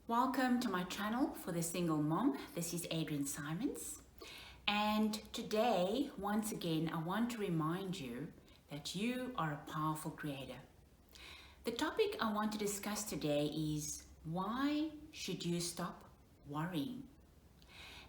Welcome to my channel for the single mom. This is Adrienne Simons, and today once again I want to remind you that you are a powerful creator. The topic I want to discuss today is why should you stop worrying?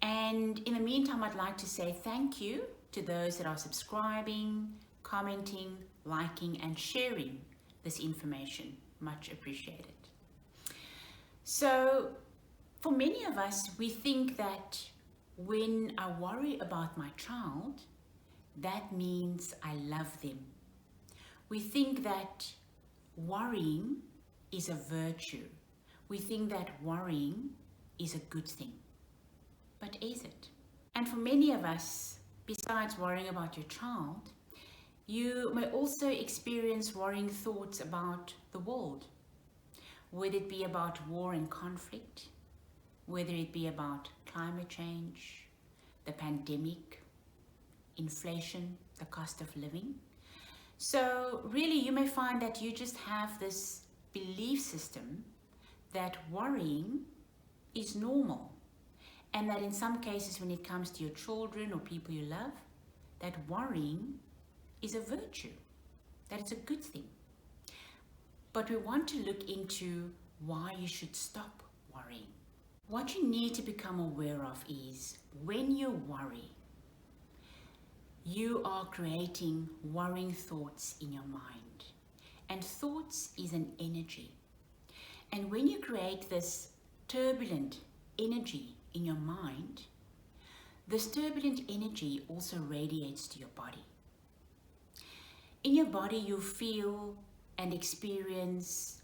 And in the meantime, I'd like to say thank you to those that are subscribing, commenting, liking and sharing this information. Much appreciated. So for many of us, we think that when I worry about my child, that means I love them. We think that worrying is a virtue. We think that worrying is a good thing. But is it? And for many of us, besides worrying about your child, you may also experience worrying thoughts about the world. Whether it be about war and conflict, whether it be about climate change, the pandemic, inflation, the cost of living. So really you may find that you just have this belief system that worrying is normal, and that in some cases when it comes to your children or people you love, that worrying is a virtue, that it's a good thing. But we want to look into why you should stop worrying. What you need to become aware of is when you worry, you are creating worrying thoughts in your mind. And thoughts is an energy. And when you create this turbulent energy in your mind, this turbulent energy also radiates to your body. In your body, you feel and experience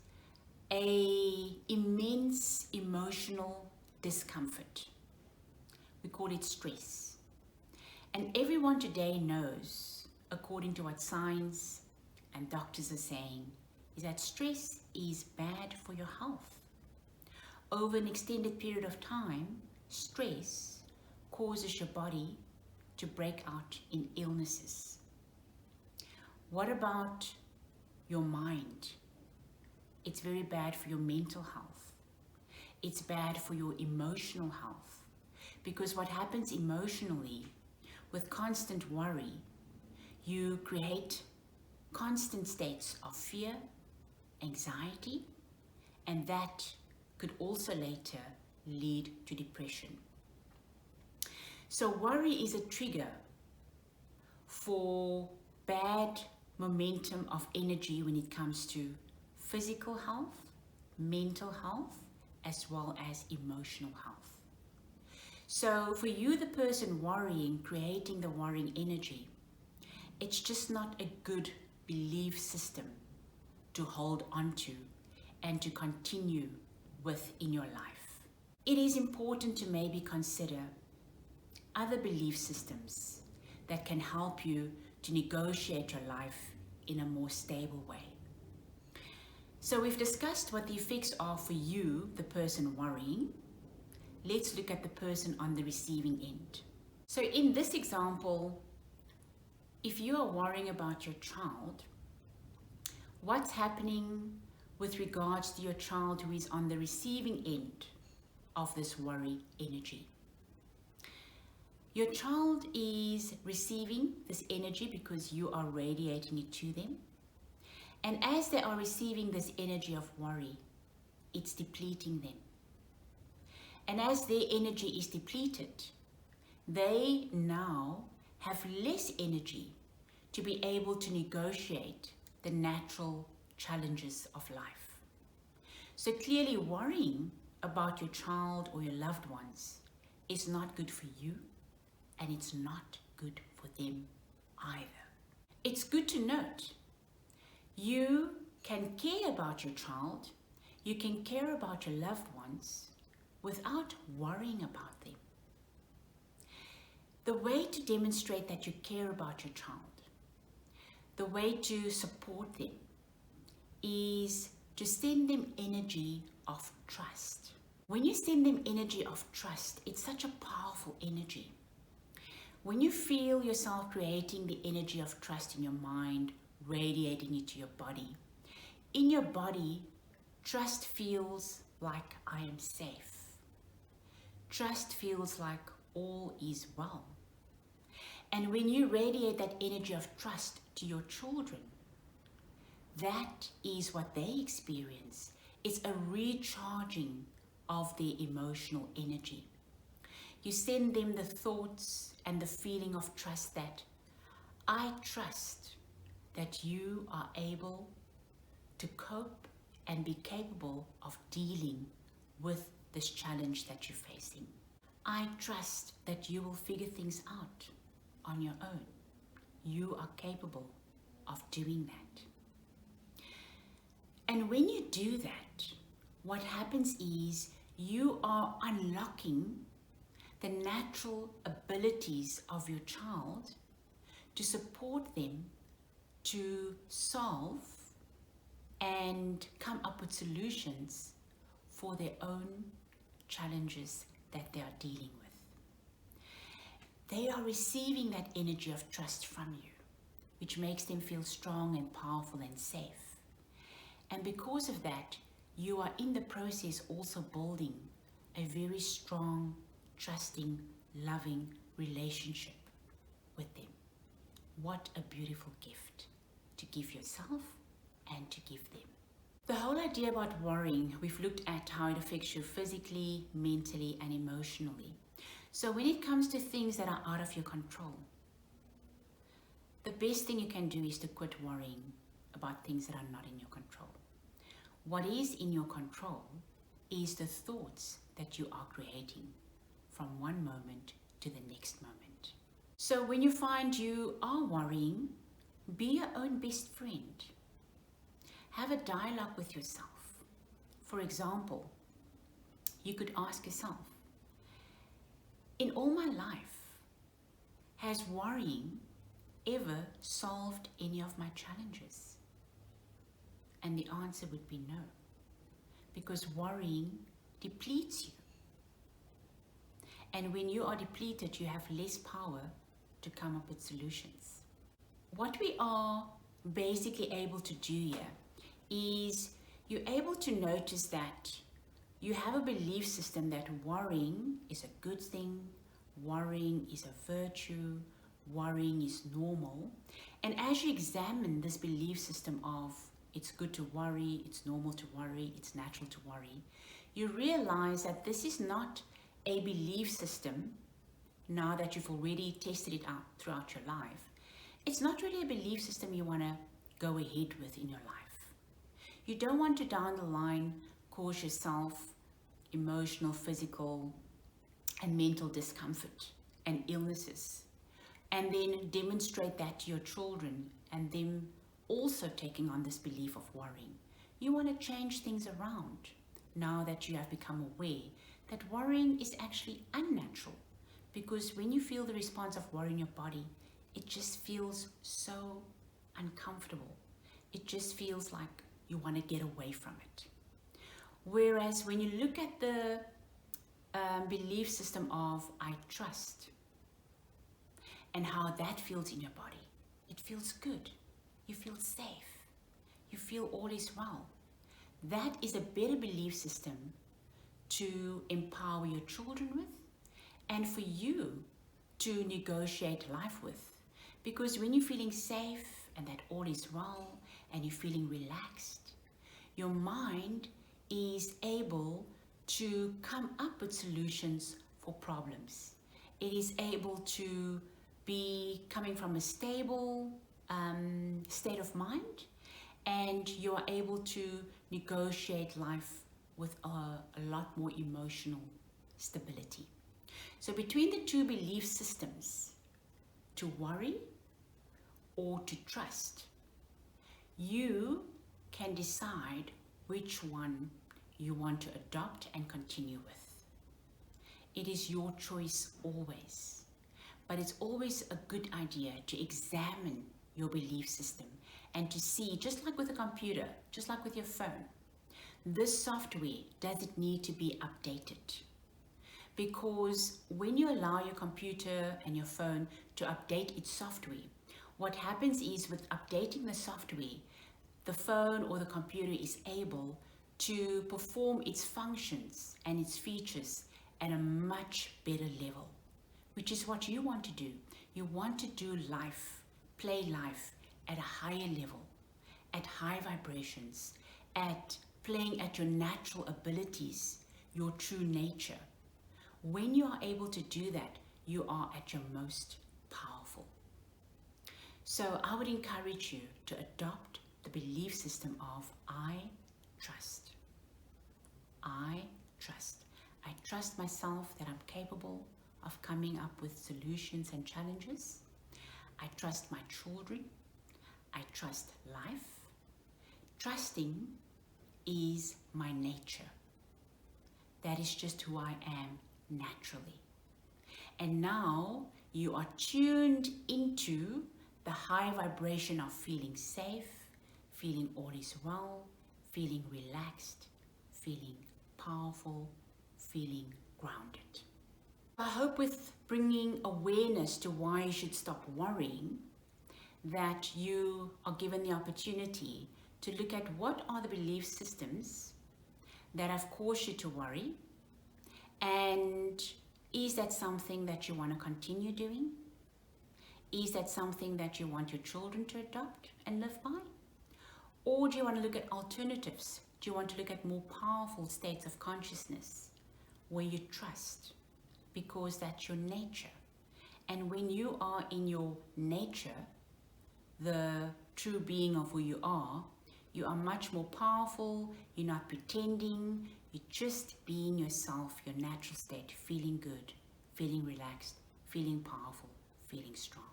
an immense emotional discomfort. We call it stress. And everyone today knows, according to what science and doctors are saying, is that stress is bad for your health. Over an extended period of time, stress causes your body to break out in illnesses. What about your mind? It's very bad for your mental health. It's bad for your emotional health, because what happens emotionally with constant worry, you create constant states of fear, anxiety, and that could also later lead to depression. So worry is a trigger for bad momentum of energy when it comes to physical health, mental health, as well as emotional health. So for you, the person worrying, creating the worrying energy, it's just not a good belief system to hold on to and to continue with in your life. It is important to maybe consider other belief systems that can help you to negotiate your life in a more stable way. So we've discussed what the effects are for you, the person worrying. Let's look at the person on the receiving end. So in this example, if you are worrying about your child, what's happening with regards to your child who is on the receiving end of this worry energy? Your child is receiving this energy because you are radiating it to them. And as they are receiving this energy of worry, it's depleting them. And as their energy is depleted, they now have less energy to be able to negotiate the natural challenges of life. So clearly worrying about your child or your loved ones is not good for you, and it's not good for them either. It's good to note, you can care about your child, you can care about your loved ones without worrying about them. The way to demonstrate that you care about your child, the way to support them, is to send them energy of trust. When you send them energy of trust, it's such a powerful energy. When you feel yourself creating the energy of trust in your mind, radiating it to your body, in your body, trust feels like I am safe. Trust feels like all is well. And when you radiate that energy of trust to your children, that is what they experience. It's a recharging of their emotional energy. You send them the thoughts and the feeling of trust that I trust that you are able to cope and be capable of dealing with this challenge that you're facing. I trust that you will figure things out on your own. You are capable of doing that. And when you do that, what happens is you are unlocking the natural abilities of your child to support them to solve and come up with solutions for their own challenges that they are dealing with. They are receiving that energy of trust from you, which makes them feel strong and powerful and safe. And because of that, you are in the process also building a very strong, trusting, loving relationship with them. What a beautiful gift to give yourself and to give them. The whole idea about worrying, we've looked at how it affects you physically, mentally, and emotionally. So when it comes to things that are out of your control, the best thing you can do is to quit worrying about things that are not in your control. What is in your control is the thoughts that you are creating from one moment to the next moment. So when you find you are worrying, be your own best friend. Have a dialogue with yourself. For example, you could ask yourself, in all my life, has worrying ever solved any of my challenges? And the answer would be no, because worrying depletes you. And when you are depleted, you have less power to come up with solutions. What we are basically able to do here is you're able to notice that you have a belief system that worrying is a good thing, worrying is a virtue, worrying is normal. And as you examine this belief system of it's good to worry, it's normal to worry, it's natural to worry, you realize that this is not a belief system, now that you've already tested it out throughout your life. It's not really a belief system you want to go ahead with in your life. You don't want to down the line cause yourself emotional, physical, and mental discomfort and illnesses, and then demonstrate that to your children and them also taking on this belief of worrying. You want to change things around now that you have become aware that worrying is actually unnatural, because when you feel the response of worry in your body, it just feels so uncomfortable. It just feels like you want to get away from it. Whereas when you look at the belief system of I trust and how that feels in your body, it feels good. You feel safe. You feel all is well. That is a better belief system to empower your children with and for you to negotiate life with. Because when you're feeling safe and that all is well and you're feeling relaxed, your mind is able to come up with solutions for problems. It is able to be coming from a stable state of mind, and you are able to negotiate life with a lot more emotional stability. So between the two belief systems, to worry or to trust, you can decide which one you want to adopt and continue with. It is your choice always, but it's always a good idea to examine your belief system and to see, just like with a computer, just like with your phone, this software, does it need to be updated? Because when you allow your computer and your phone to update its software, what happens is with updating the software, the phone or the computer is able to perform its functions and its features at a much better level, which is what you want to do. You want to do life, play life at a higher level, at high vibrations, at playing at your natural abilities, your true nature. When you are able to do that, you are at your most powerful. So I would encourage you to adopt the belief system of I trust. I trust. I trust myself that I'm capable of coming up with solutions and challenges. I trust my children. I trust life. Trusting is my nature. That is just who I am naturally. And now you are tuned into the high vibration of feeling safe, feeling all is well, feeling relaxed, feeling powerful, feeling grounded. I hope with bringing awareness to why you should stop worrying, that you are given the opportunity to look at what are the belief systems that have caused you to worry, and is that something that you want to continue doing? Is that something that you want your children to adopt and live by? Or do you want to look at alternatives? Do you want to look at more powerful states of consciousness where you trust? Because that's your nature. And when you are in your nature, the true being of who you are much more powerful. You're not pretending. You're just being yourself, your natural state, feeling good, feeling relaxed, feeling powerful, feeling strong.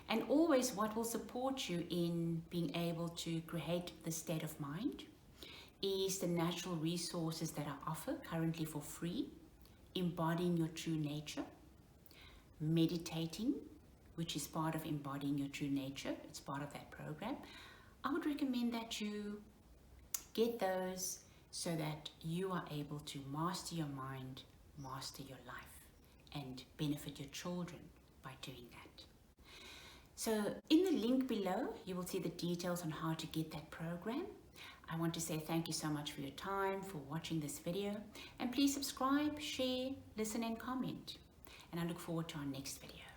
And always what will support you in being able to create this state of mind is the natural resources that I offer currently for free. Embodying your true nature, meditating, which is part of embodying your true nature. It's part of that program. I would recommend that you get those so that you are able to master your mind, master your life, and benefit your children by doing that. So in the link below, you will see the details on how to get that program. I want to say thank you so much for your time, for watching this video, and please subscribe, share, listen, and comment. And I look forward to our next video.